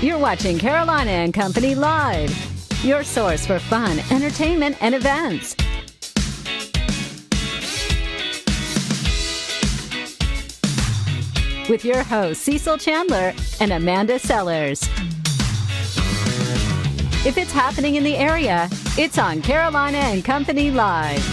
You're watching Carolina and Company Live, your source for fun, entertainment, and events. With your hosts, Cecil Chandler and Amanda Sellers. If it's happening in the area, it's on Carolina and Company Live.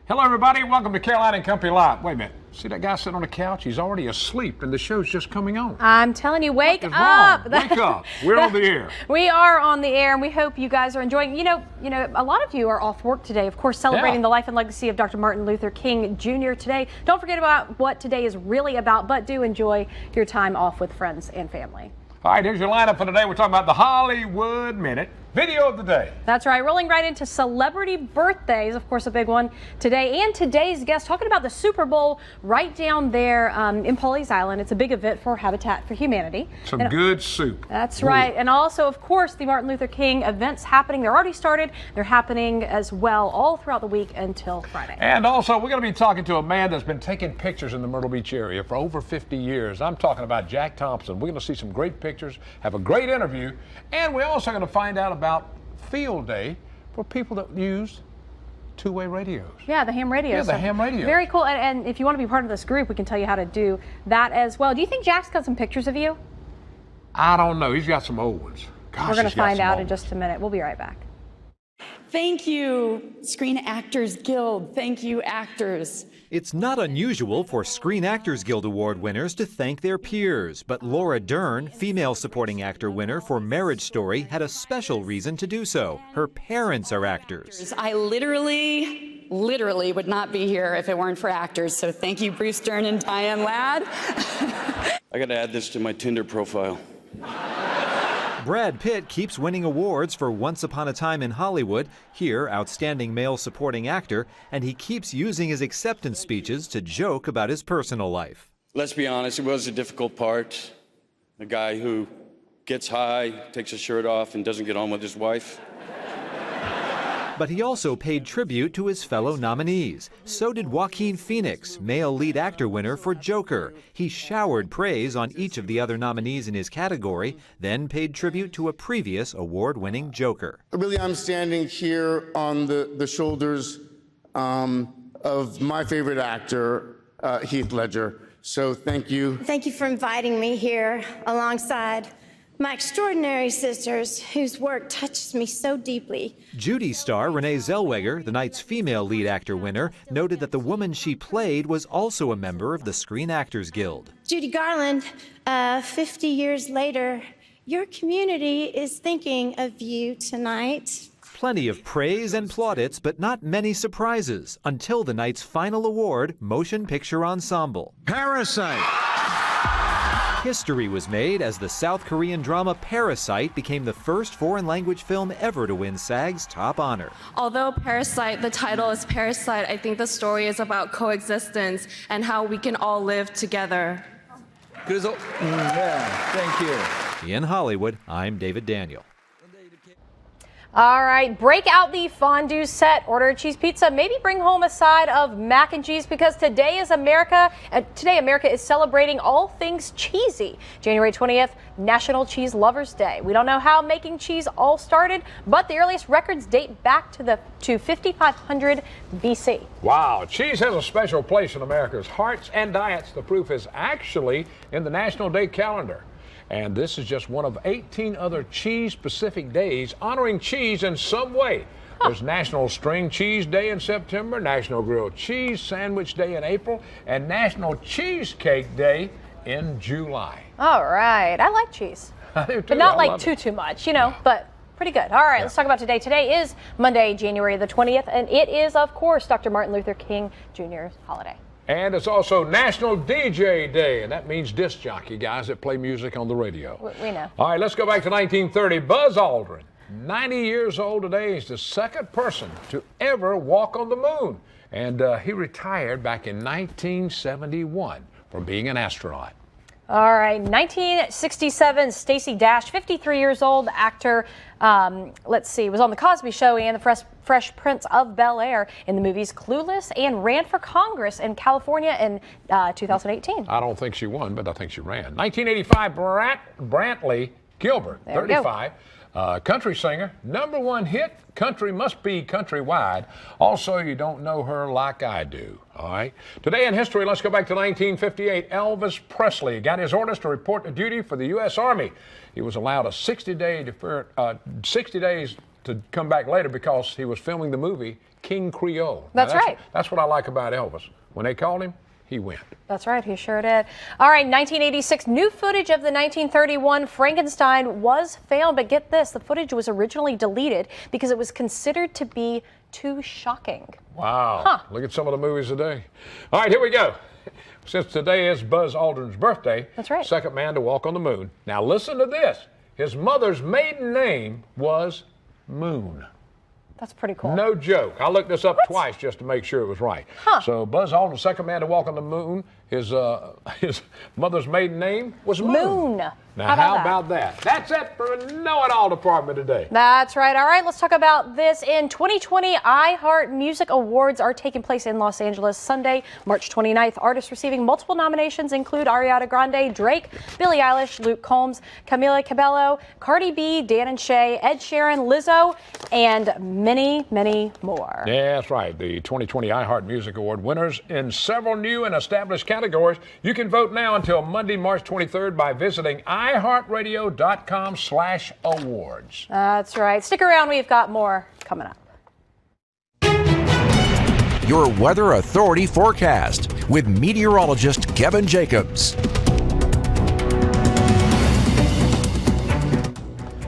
Hello, everybody. Welcome to Carolina and Company Live. Wait a minute. See that guy sitting on the couch? He's already asleep, and the show's just coming on. I'm telling you, wake What is up. wrong? Wake up. We're on the air. We are on the air, and we hope you guys are enjoying. You know, a lot of you are off work today, of course, celebrating the life and legacy of Dr. Martin Luther King Jr. today. Don't forget about what today is really about, but do enjoy your time off with friends and family. All right, here's your lineup for today. We're talking about the Hollywood Minute. Video of the day. That's right, rolling right into celebrity birthdays, of course, a big one today. And today's guest talking about the Super Bowl right down there in Pawleys Island. It's a big event for Habitat for Humanity. Some good soup. That's right. And also, of course, the Martin Luther King events happening. They're already started. They're happening as well all throughout the week until Friday. And also, we're going to be talking to a man that's been taking pictures in the Myrtle Beach area for over 50 years. I'm talking about Jack Thompson. We're going to see some great pictures, have a great interview, and we're also going to find out about Field Day for people that use two-way radios. Yeah, the ham radio. Yeah, the ham radio. Very cool. And if you want to be part of this group, we can tell you how to do that as well. Do you think Jack's got some pictures of you? I don't know. He's got some old ones. Gosh, we're going to find out in old just a minute. We'll be right back. Thank you, Screen Actors Guild. Thank you, actors. It's not unusual for Screen Actors Guild Award winners to thank their peers, but Laura Dern, Female Supporting Actor winner for Marriage Story, had a special reason to do so. Her parents are actors. I literally would not be here if it weren't for actors, so thank you, Bruce Dern and Diane Ladd. I gotta add this to my Tinder profile. Brad Pitt keeps winning awards for Once Upon a Time in Hollywood, here Outstanding Male Supporting Actor, and he keeps using his acceptance speeches to joke about his personal life. Let's be honest, it was a difficult part. A guy who gets high, takes his shirt off, and doesn't get on with his wife. But he also paid tribute to his fellow nominees. So did Joaquin Phoenix, male lead actor winner for Joker. He showered praise on each of the other nominees in his category, then paid tribute to a previous award-winning Joker. Really, I'm standing here on the shoulders of my favorite actor, Heath Ledger. So thank you. Thank you for inviting me here alongside my extraordinary sisters, whose work touches me so deeply. Judy star Renee Zellweger, the night's female lead actor winner, noted that the woman she played was also a member of the Screen Actors Guild. Judy Garland, 50 years later, your community is thinking of you tonight. Plenty of praise and plaudits, but not many surprises, until the night's final award, Motion Picture Ensemble. Parasite. History was made as the South Korean drama Parasite became the first foreign language film ever to win SAG's top honor. Although Parasite, the title is Parasite, I think the story is about coexistence and how we can all live together. Thank you. In Hollywood, I'm David Daniel. All right, break out the fondue set, order a cheese pizza, maybe bring home a side of mac and cheese, because today America is celebrating all things cheesy. January 20th, National Cheese Lovers Day. We don't know how making cheese all started, but the earliest records date back to 5500 BC. Wow, cheese has a special place in America's hearts and diets. The proof is actually in the National Day calendar. And this is just one of 18 other cheese-specific days honoring cheese in some way. There's National String Cheese Day in September, National Grilled Cheese Sandwich Day in April, and National Cheesecake Day in July. All right, I like cheese. I do too. But not I like too much, but pretty good. All right, let's talk about today. Today is Monday, January the 20th, and it is, of course, Dr. Martin Luther King Jr.'s holiday. And it's also National DJ Day, and that means disc jockey, guys that play music on the radio. We know. All right, let's go back to 1930. Buzz Aldrin, 90 years old today. He's the second person to ever walk on the moon. And he retired back in 1971 from being an astronaut. All right, 1967, Stacey Dash, 53 years old, actor, was on The Cosby Show and The Fresh Prince of Bel-Air in the movies Clueless, and ran for Congress in California in 2018. I don't think she won, but I think she ran. 1985, Brantley Gilbert, 35. Country singer, #1 hit, Country Must Be Countrywide. Also, you don't know her like I do, all right? Today in history, let's go back to 1958. Elvis Presley got his orders to report to duty for the U.S. Army. He was allowed a 60 days to come back later because he was filming the movie King Creole. That's right. That's what I like about Elvis. When they called him, he went. That's right, he sure did. All right, 1986, new footage of the 1931 Frankenstein was found, but get this, the footage was originally deleted because it was considered to be too shocking. Wow. Huh. Look at some of the movies today. All right, here we go. Since today is Buzz Aldrin's birthday, that's right, second man to walk on the moon. Now listen to this. His mother's maiden name was Moon. That's pretty cool. No joke. I looked this up twice just to make sure it was right. Huh. So Buzz Aldrin, second man to walk on the moon, his mother's maiden name was Moon. Now how about that? That's it for Know It All Department today. That's right. All right, let's talk about this. In 2020, iHeart Music Awards are taking place in Los Angeles Sunday, March 29th. Artists receiving multiple nominations include Ariana Grande, Drake, Billie Eilish, Luke Combs, Camila Cabello, Cardi B, Dan and Shay, Ed Sheeran, Lizzo, and many, many more. Yeah, that's right. The 2020 iHeart Music Award winners in several new and established categories. You can vote now until Monday, March 23rd by visiting iHeartRadio.com/awards. That's right. Stick around. We've got more coming up. Your Weather Authority forecast with meteorologist Kevin Jacobs.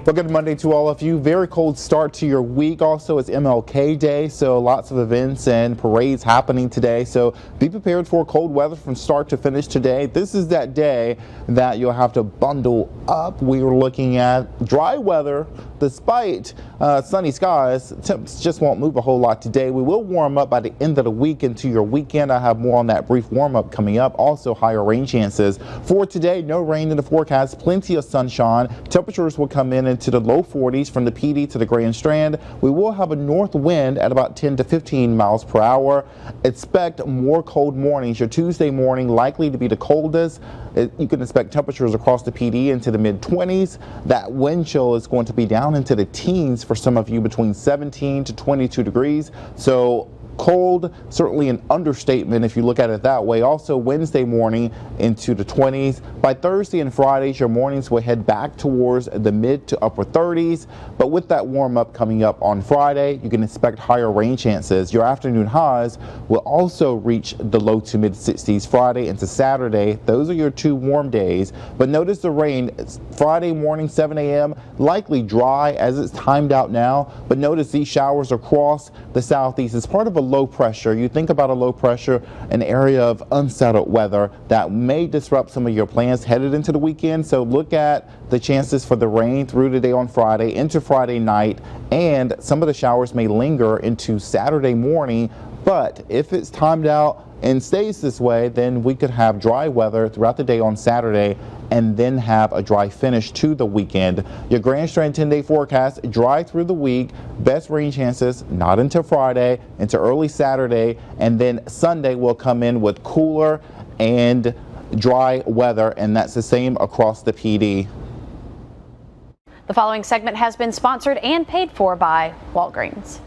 Well, good Monday to all of you. Very cold start to your week. Also, it's MLK Day, so lots of events and parades happening today. So be prepared for cold weather from start to finish today. This is that day that you'll have to bundle up. We are looking at dry weather despite sunny skies. Temps just won't move a whole lot today. We will warm up by the end of the week into your weekend. I have more on that brief warm up coming up. Also, higher rain chances. For today, no rain in the forecast, plenty of sunshine. Temperatures will come in into the low 40s from the PD to the Grand Strand. We will have a north wind at about 10 to 15 miles per hour. Expect more cold mornings. Your Tuesday morning likely to be the coldest. You can expect temperatures across the PD into the mid-20s. That wind chill is going to be down into the teens for some of you, between 17 to 22 degrees. So cold, certainly an understatement if you look at it that way. Also Wednesday morning into the 20s. By Thursday and Fridays, your mornings will head back towards the mid to upper 30s. But with that warm up coming up on Friday, you can expect higher rain chances. Your afternoon highs will also reach the low to mid 60s Friday into Saturday. Those are your two warm days. But notice the rain Friday morning, 7 a.m., likely dry as it's timed out now. But notice these showers across the southeast. It's part of a low pressure. You think about a low pressure, an area of unsettled weather that may disrupt some of your plans headed into the weekend. So look at the chances for the rain through today on Friday into Friday night, and some of the showers may linger into Saturday morning. But if it's timed out and stays this way, then we could have dry weather throughout the day on Saturday and then have a dry finish to the weekend. Your Grand Strand 10-day forecast, dry through the week, best rain chances not until Friday, into early Saturday, and then Sunday will come in with cooler and dry weather, and that's the same across the PD. The following segment has been sponsored and paid for by Walgreens.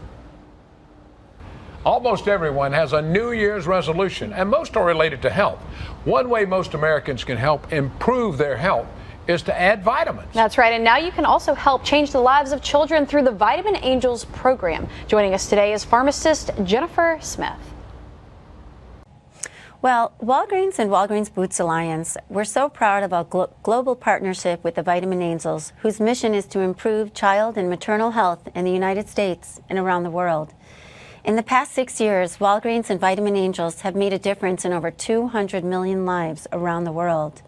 Almost everyone has a New Year's resolution, and most are related to health. One way most Americans can help improve their health is to add vitamins. That's right, and now you can also help change the lives of children through the Vitamin Angels program. Joining us today is pharmacist Jennifer Smith. Well, Walgreens and Walgreens Boots Alliance, we're so proud of our global partnership with the Vitamin Angels, whose mission is to improve child and maternal health in the United States and around the world. In the past 6 years, Walgreens and Vitamin Angels have made a difference in over 200 million lives around the world.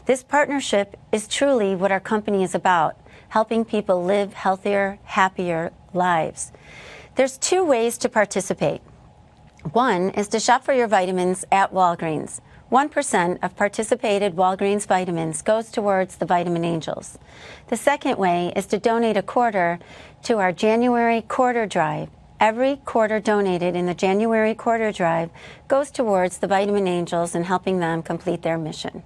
This partnership is truly what our company is about, helping people live healthier, happier lives. There's two ways to participate. One is to shop for your vitamins at Walgreens. 1% of participated Walgreens vitamins goes towards the Vitamin Angels. The second way is to donate a quarter to our January quarter drive. Every quarter donated in the January quarter drive goes towards the Vitamin Angels and helping them complete their mission.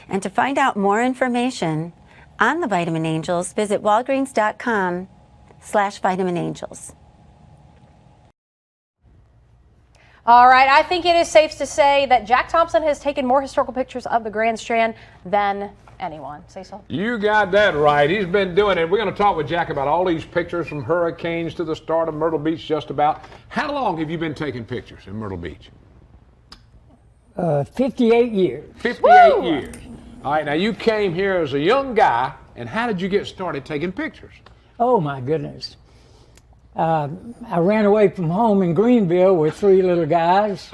And to find out more information on the Vitamin Angels, visit walgreens.com/vitaminangels. All right, I think it is safe to say that Jack Thompson has taken more historical pictures of the Grand Strand than anyone. Say so. You got that right. He's been doing it. We're going to talk with Jack about all these pictures from hurricanes to the start of Myrtle Beach just about. How long have you been taking pictures in Myrtle Beach? 58 years. 58 years. All right, now you came here as a young guy, and how did you get started taking pictures? Oh, my goodness. I ran away from home in Greenville with 3 little guys.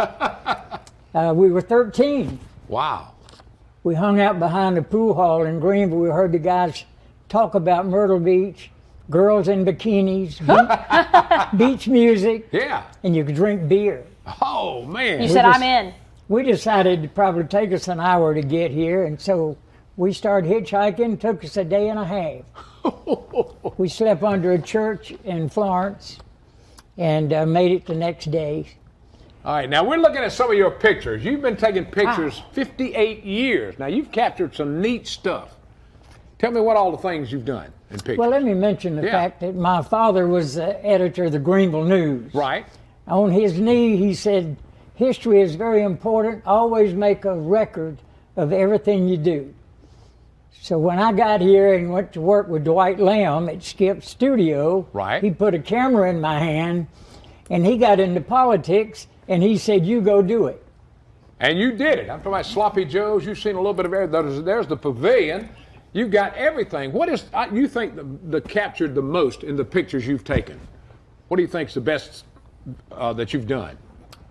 We were 13. Wow. We hung out behind the pool hall in Greenville. We heard the guys talk about Myrtle Beach, girls in bikinis, beach music. Yeah. And you could drink beer. Oh, man. You said, I'm in. We decided it'd probably take us an hour to get here, and so we started hitchhiking. Took us a day and a half. We slept under a church in Florence and made it the next day. All right, now we're looking at some of your pictures. You've been taking pictures 58 years. Now you've captured some neat stuff. Tell me what all the things you've done in pictures. Well, let me mention the fact that my father was the editor of the Greenville News. Right. On his knee, he said, history is very important. Always make a record of everything you do. So when I got here and went to work with Dwight Lamb at Skip's studio, he put a camera in my hand, and he got into politics, and he said, you go do it. And you did it. I'm talking about Sloppy Joe's. You've seen a little bit of everything. There's the pavilion. You've got everything. What is you think the captured the most in the pictures you've taken? What do you think's the best that you've done?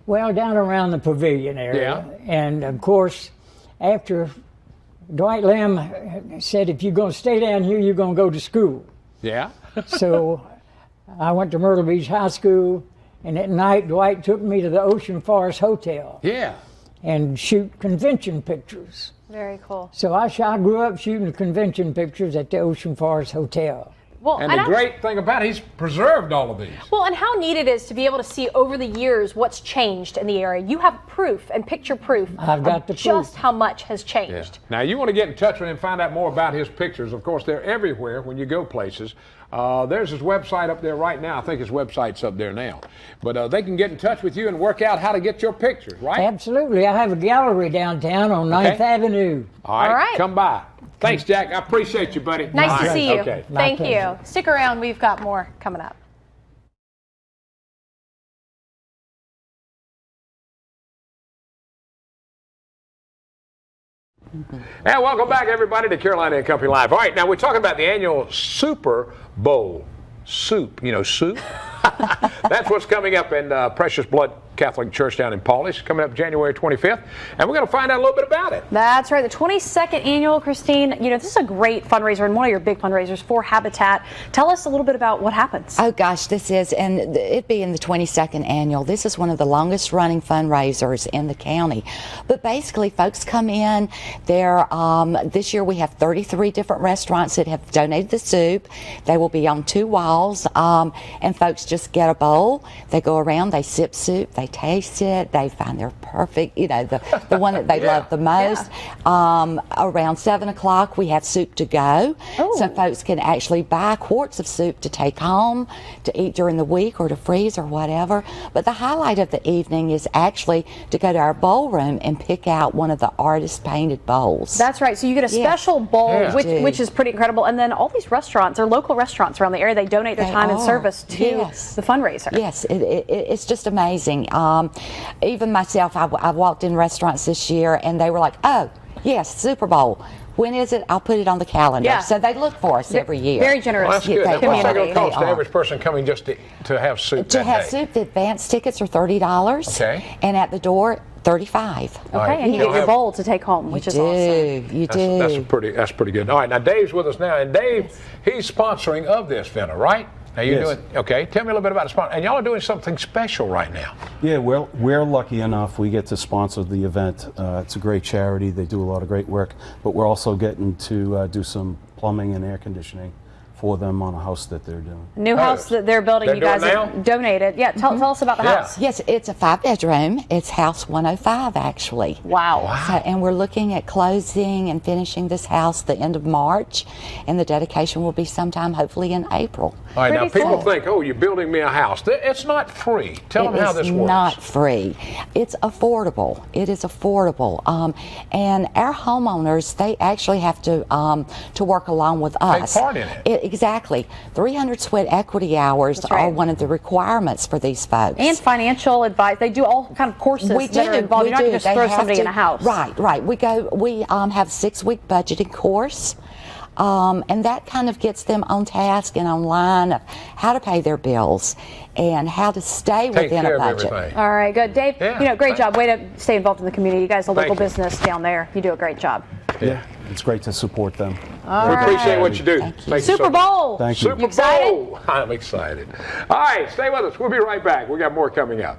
Well, down around the pavilion area. And, of course, after Dwight Lamb said, if you're going to stay down here, you're going to go to school. Yeah. So I went to Myrtle Beach High School, and at night, Dwight took me to the Ocean Forest Hotel. Yeah. And shoot convention pictures. Very cool. So I grew up shooting convention pictures at the Ocean Forest Hotel. Well, and the great thing about it, he's preserved all of these. Well, and how neat it is to be able to see over the years what's changed in the area. You have proof and picture proof I've got the just proof. how much has changed. Yeah. Now, you want to get in touch with him and find out more about his pictures. Of course, they're everywhere when you go places. There's his website up there right now. I think his website's up there now. But they can get in touch with you and work out how to get your pictures, right? Absolutely. I have a gallery downtown on 9th Avenue. All right. Come by. Thanks, Jack. I appreciate you, buddy. Nice to see you. Okay. Thank you. Stick around. We've got more coming up. And welcome back, everybody, to Carolina and Company Live. All right, now we're talking about the annual Super Bowl soup. You know, soup? That's what's coming up in Precious Blood Catholic Church down in Paulie's, coming up January 25th. And we're going to find out a little bit about it. That's right. The 22nd annual, Christine. You know, this is a great fundraiser and one of your big fundraisers for Habitat. Tell us a little bit about what happens. Oh, gosh, this is, and it being the 22nd annual, this is one of the longest running fundraisers in the county. But basically, folks come in. This year we have 33 different restaurants that have donated the soup. They will be on 2 walls, and folks just get a bowl. They go around, they sip soup, they taste it, they find their perfect, you know, the one that they love the most. Around 7 o'clock, we have soup to go. So folks can actually buy quarts of soup to take home to eat during the week or to freeze or whatever. But the highlight of the evening is actually to go to our bowl room and pick out one of the artist painted bowls. That's right. So you get a special bowl, which is pretty incredible. And then all these restaurants, or local restaurants around the area, they donate their time and service to the fundraiser. Yes, it's just amazing. Even myself, I've walked in restaurants this year and they were like, oh, yes, Super Bowl. When is it? I'll put it on the calendar. Yeah. So they look for us every year. Very generous. Well, that's good. What's that going to cost the average person coming just to have soup to have soup, the advance tickets are $30. Okay. And at the door, $35. Okay, and you get your bowl to take home, which is awesome. You do. That's pretty good. All right, now Dave's with us now, and Dave, he's sponsoring of this dinner, right? Now you Yes. do it, okay. Tell me a little bit about the sponsor. And y'all are doing something special right now. Yeah, we're lucky enough we get to sponsor the event. It's a great charity. They do a lot of great work, but we're also getting to do some plumbing and air conditioning for them on a house that they're doing. New house that they're building, They're you guys doing have donated. Yeah, tell us about the house. Yes, it's a 5-bedroom. It's house 105, actually. Wow. So, and we're looking at closing and finishing this house the end of March, and the dedication will be sometime, hopefully, in April. All right, now Pretty people cool. think, oh, you're building me a house. It's not free. Tell them how this works. It's not free. It's affordable. It is affordable. And our homeowners, they actually have to work along with us. Take part in it. Exactly. 300 sweat equity hours That's right. are one of the requirements for these folks. And financial advice. They do all kind of courses We that are involved. You're not going to just They throw have somebody to- in a house. Right. We have a 6-week budgeting course. And that kind of gets them on task and online of how to pay their bills and how to stay Take within care a of budget. everything. All right, good. Dave, Yeah, great job. Way to stay involved in the community. You guys are a Thank local you. business down there. You do a great job. Yeah, it's great to support them. All We right. appreciate what you do. Thank you Super so much. Bowl. Thank you. Super excited? Bowl. I'm excited. All right, stay with us. We'll be right back. We got more coming up.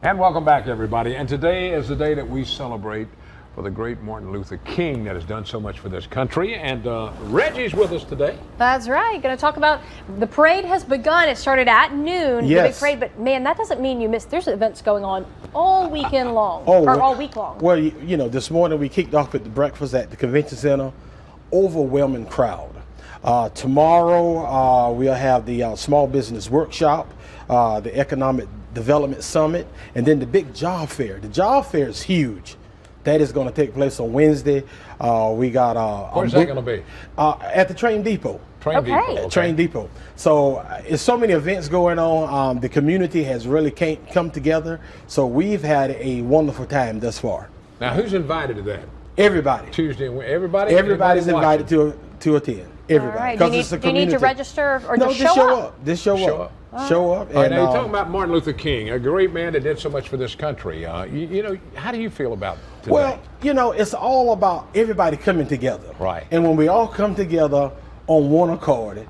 And welcome back, everybody. And today is the day that we celebrate for the great Martin Luther King that has done so much for this country. And Reggie's with us today. That's right. Going to talk about the parade has begun. It started at noon, the big Yes. parade, but man, that doesn't mean you missed. There's events going on all weekend long, Oh, or all week long. Well, you know, this morning we kicked off at the breakfast at the convention center. Overwhelming crowd. Tomorrow we'll have the small business workshop, the economic development summit, and then the big job fair. The job fair is huge. That is going to take place on Wednesday. We got Where's that going to be? at the train depot. Train Depot. Okay. Train Depot. So it's so many events going on. The community has really come together. So we've had a wonderful time thus far. Now, who's invited to that? Everybody. Tuesday and everybody? Everybody's Anybody invited to attend. Everybody. All right. Do you, 'Cause need, it's a do you need to community. register or No, just show up? Just show Show up. up. Show up. All right, And, now you're talking about Martin Luther King, a great man that did so much for this country. You know, how do you feel about today? well, you know, it's all about everybody coming together. Right. And when we all come together on one accord,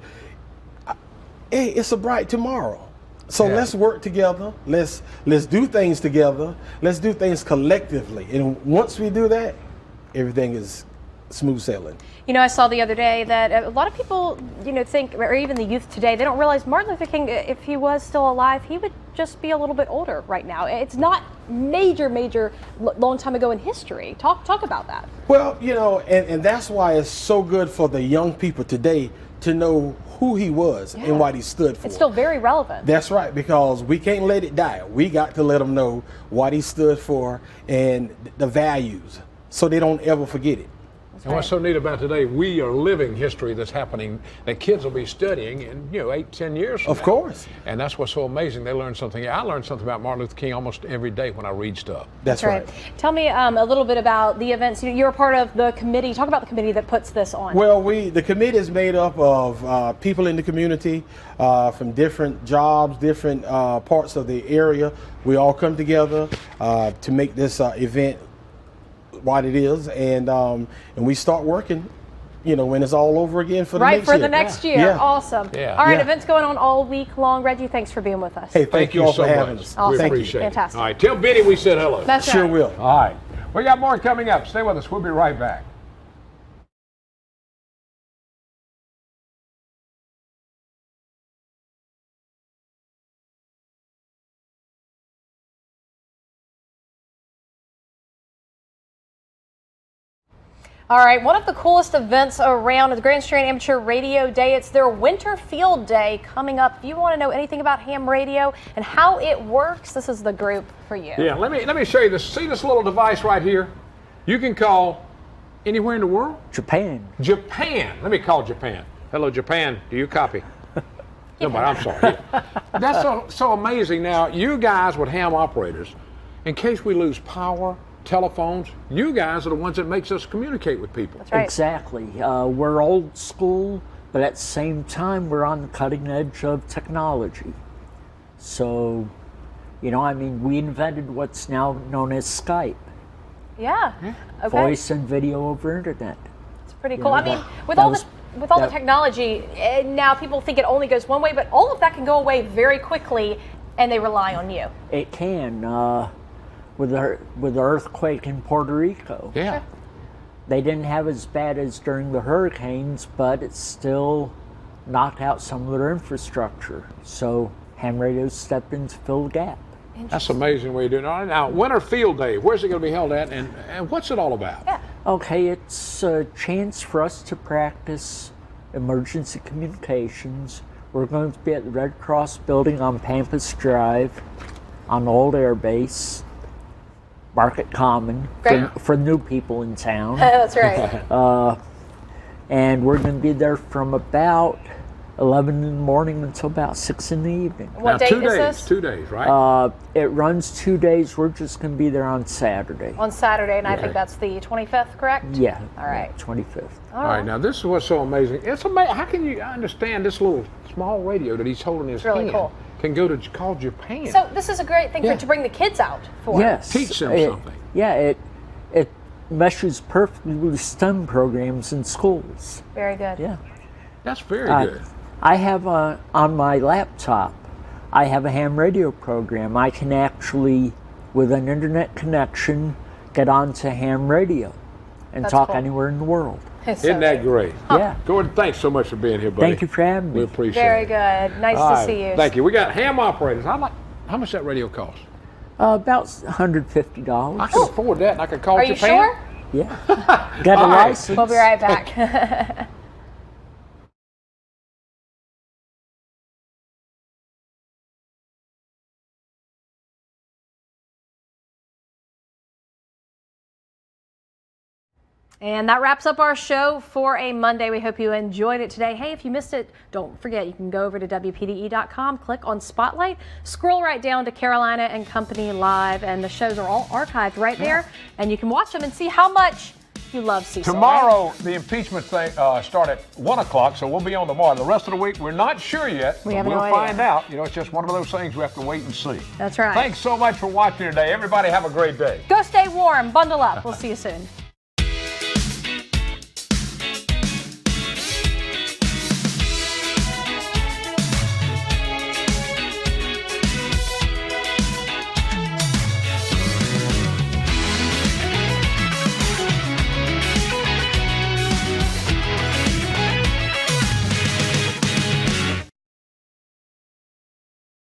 it's a bright tomorrow. So Yeah. let's work together. Let's do things together. Let's do things collectively. And once we do that, everything is smooth sailing. You know, I saw the other day that a lot of people, think, or even the youth today, they don't realize Martin Luther King, if he was still alive, he would just be a little bit older right now. It's not major, long time ago in history. Talk about that. Well, you know, and that's why it's so good for the young people today to know who he was Yeah. and what he stood for. It's still very relevant. That's right, because we can't let it die. We got to let them know what he stood for and the values so they don't ever forget it. And what's so neat about today, we are living history that's happening that kids will be studying in 8-10 years from Of now. course. And that's what's so amazing. They learn something. I learn something about Martin Luther King almost every day when I read stuff. That's right. Tell me a little bit about the events. You're a part of the committee. Talk about the committee that puts this on. Well, the committee is made up of people in the community from different jobs, different parts of the area. We all come together to make this event what it is, and we start working, when it's all over again for the next year. Right, for the next year. Yeah. Awesome. Yeah. All right, Yeah. events going on all week long. Reggie, thanks for being with us. Hey, thank you all so for having much. us. Awesome. We Thank you. appreciate it. Fantastic. All right, tell Benny we said hello. That's Sure right. will. All right. We got more coming up. Stay with us. We'll be right back. All right, one of the coolest events around is the Grand Strand Amateur Radio Day. It's their Winter Field Day coming up. If you want to know anything about ham radio and how it works, this is the group for you. Yeah, let me show you this. See this little device right here? You can call anywhere in the world? Japan. Japan. Let me call Japan. Hello, Japan. Do you copy? Nobody, I'm sorry. That's so amazing. Now, you guys with ham operators, in case we lose power, telephones, you guys are the ones that makes us communicate with people. That's right. Exactly. We're old school, but at the same time, we're on the cutting edge of technology. So, we invented what's now known as Skype. Yeah. Okay. Voice and video over internet. It's pretty cool. I mean, with all the with all the technology, now people think it only goes one way, but all of that can go away very quickly, and they rely on you. It can. With the earthquake in Puerto Rico. Yeah. They didn't have as bad as during the hurricanes, but it still knocked out some of their infrastructure. So ham radios stepped in to fill the gap. That's amazing what you're doing. All right, now, Winter Field Day, where's it going to be held at, and what's it all about? Yeah. Okay, it's a chance for us to practice emergency communications. We're going to be at the Red Cross building on Pampas Drive on Old Air Base, Market Common, for new people in town. That's right. And we're going to be there from about 11 in the morning until about 6 in the evening. What date is this? 2 days, right? It runs 2 days. We're just going to be there on Saturday. On Saturday, and I think that's the 25th, correct? Yeah. All right. 25th. All right, now this is what's so amazing. It's amazing. How can you understand this little small radio that he's holding in his really hand cool. can go to call Japan? So this is a great thing to bring the kids out for. Yes. Teach them something. Yeah, it meshes perfectly with STEM programs in schools. Very good. Yeah. That's very good. I have on my laptop, I have a ham radio program. I can actually, with an internet connection, get onto ham radio and That's talk cool. anywhere in the world. Isn't that great? Yeah. Gordon, thanks so much for being here, buddy. Thank you for having me. We appreciate Very it. good. Nice All to right, see you. Thank you. We got ham operators. How much that radio cost? About $150. I can afford that, and I can call Are you Japan. sure? Yeah. Got a All right. license. We'll be right back. And that wraps up our show for a Monday. We hope you enjoyed it today. Hey, if you missed it, don't forget, you can go over to WPDE.com, click on Spotlight, scroll right down to Carolina and Company Live, and the shows are all archived right there. And you can watch them and see how much you love Cecil. Tomorrow, right? the impeachment thing start at 1 o'clock, so we'll be on tomorrow. The rest of the week, we're not sure yet. We but have we'll no idea. find out. You know, it's just one of those things we have to wait and see. That's right. Thanks so much for watching today. Everybody have a great day. Go stay warm. Bundle up. We'll see you soon.